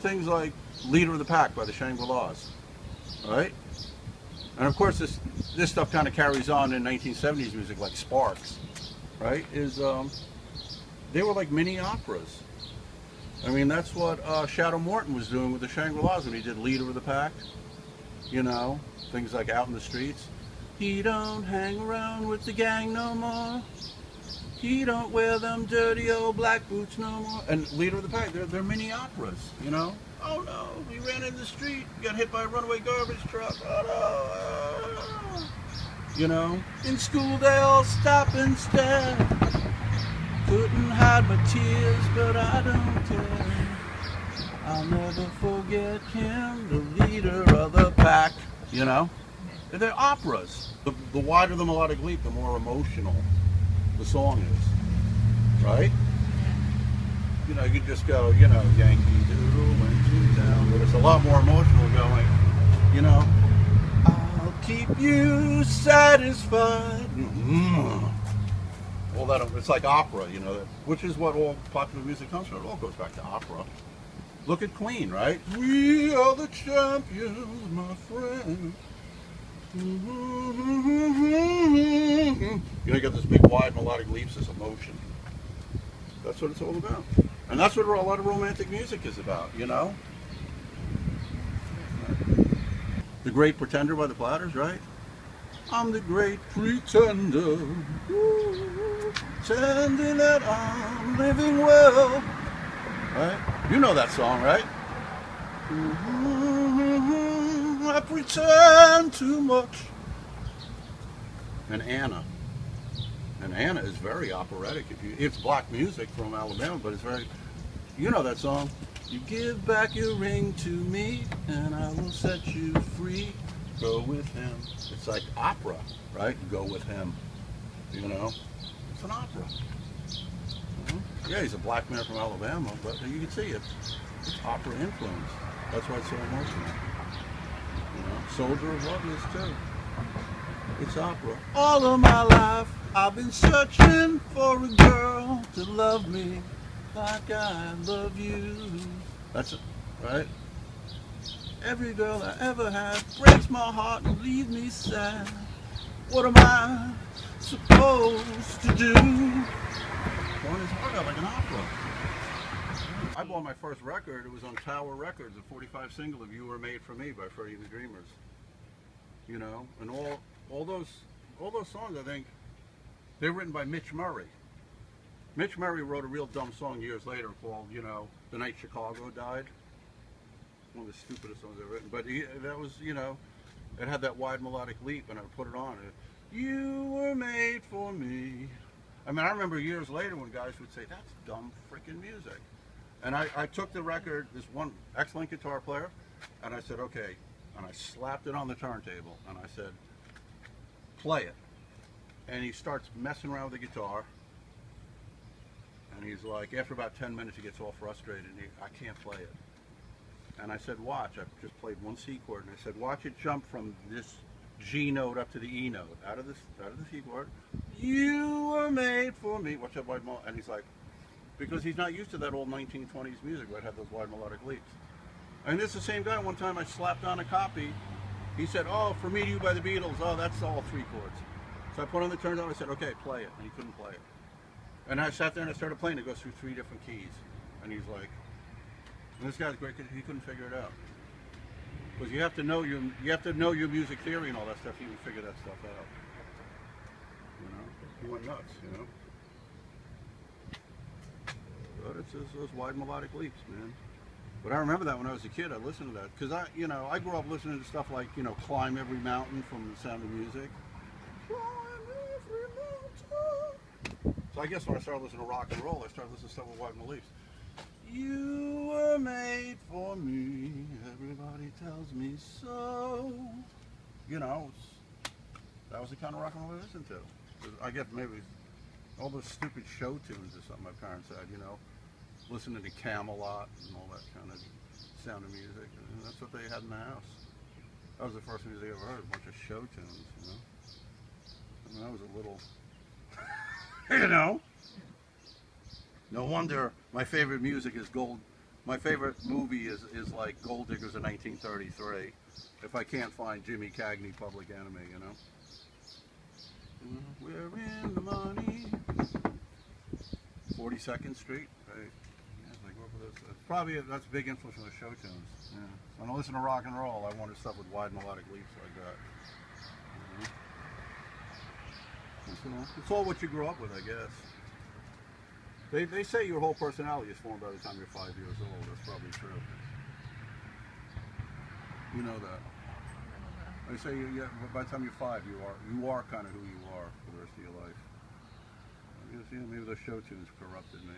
things like Leader of the Pack by the Shangri-Las, right? And of course this stuff kind of carries on in 1970s music, like Sparks, right? They were like mini operas. I mean, that's what Shadow Morton was doing with the Shangri-Las when he did Leader of the Pack. You know, things like Out in the Streets. He don't hang around with the gang no more. He don't wear them dirty old black boots no more. And Leader of the Pack, they're mini operas, you know? Oh no, he ran in the street, got hit by a runaway garbage truck. Oh no. You know, in school they all stop and stare. Couldn't hide my tears, but I don't care. I'll never forget him, the leader of the pack. You know? They're operas. The wider the melodic leap, the more emotional the song is. Right? You know, you just go, you know, Yankee Doodle went to town, but it's a lot more emotional going, you know, I'll keep you satisfied. All that, it's like opera, you know, which is what all popular music comes from. It all goes back to opera. Look at Queen, right? We are the champions, my friend. You know, you got this big wide melodic leaps, this emotion. That's what it's all about. And that's what a lot of romantic music is about, you know? The Great Pretender by the Platters, right? I'm the great pretender, pretending that I'm living well. Right? You know that song, right? I pretend too much. And Anna. And Anna is very operatic. It's black music from Alabama, but it's very, you know that song. You give back your ring to me, and I will set you free. Go with him. It's like opera, right? Go with him. You know, it's an opera. Yeah, he's a black man from Alabama, but you can see it's opera influence. That's why it's so emotional. You know, Soldier of Love is too. It's opera. All of my life, I've been searching for a girl to love me like I love you. That's it, right? Every girl I ever had breaks my heart and leaves me sad. What am I supposed to do? Pouring his heart out like an opera. I bought my first record. It was on Tower Records, a 45 single of "You Were Made for Me" by Freddie and the Dreamers. You know, and all those songs, I think, they're written by Mitch Murray. Mitch Murray wrote a real dumb song years later called, you know, "The Night Chicago Died." One of the stupidest songs I've written. But that was, you know, it had that wide melodic leap, and I put it on. You were made for me. I mean, I remember years later when guys would say, "That's dumb freaking music." And I took the record, this one excellent guitar player, and I said, okay. And I slapped it on the turntable, and I said, play it. And he starts messing around with the guitar. And he's like, after about 10 minutes, he gets all frustrated, and I can't play it. And I said, watch. I just played one C chord, and I said, watch it jump from this G note up to the E note, out of the C chord. You were made for me. Watch that wide melodic. And he's like, because he's not used to that old 1920s music where it had those wide melodic leaps. And this is the same guy. One time I slapped on a copy. He said, "Oh, For Me to You by the Beatles. Oh, that's all 3 chords." So I put on the turntable. I said, "Okay, play it." And he couldn't play it. And I sat there and I started playing. It goes through 3 different keys. And he's like, and this guy's great. He couldn't figure it out. Because you have to know your music theory and all that stuff. You can figure that stuff out. You know, he went nuts. You know. But it's those wide melodic leaps, man. But I remember that when I was a kid, I listened to that because I grew up listening to stuff like, you know, "Climb Every Mountain" from The Sound of Music. Climb every mountain. So I guess when I started listening to rock and roll, I started listening to stuff with wide melodics. You were made for me. Everybody tells me so. You know, that was the kind of rock and roll I listened to. I guess maybe all those stupid show tunes or something my parents had, you know, listening to Camelot and all that kind of Sound of Music. And that's what they had in the house. That was the first music I ever heard, a bunch of show tunes, you know. I mean, I was a little, you know. No wonder my favorite music is My favorite movie is like Gold Diggers in 1933. If I can't find Jimmy Cagney, Public Enemy, you know. We're in the money. 42nd Street, right? Yeah, I grew up with this. Probably that's a big influence on the show tunes. Yeah. When I listen to rock and roll, I wanted stuff with wide melodic leaps like that. It's all what you grew up with, I guess. They say your whole personality is formed by the time you're 5 years old. That's probably true. You know that. They say by the time you're 5, you are kind of who you are for the rest of your life. I guess, maybe those show tunes corrupted me.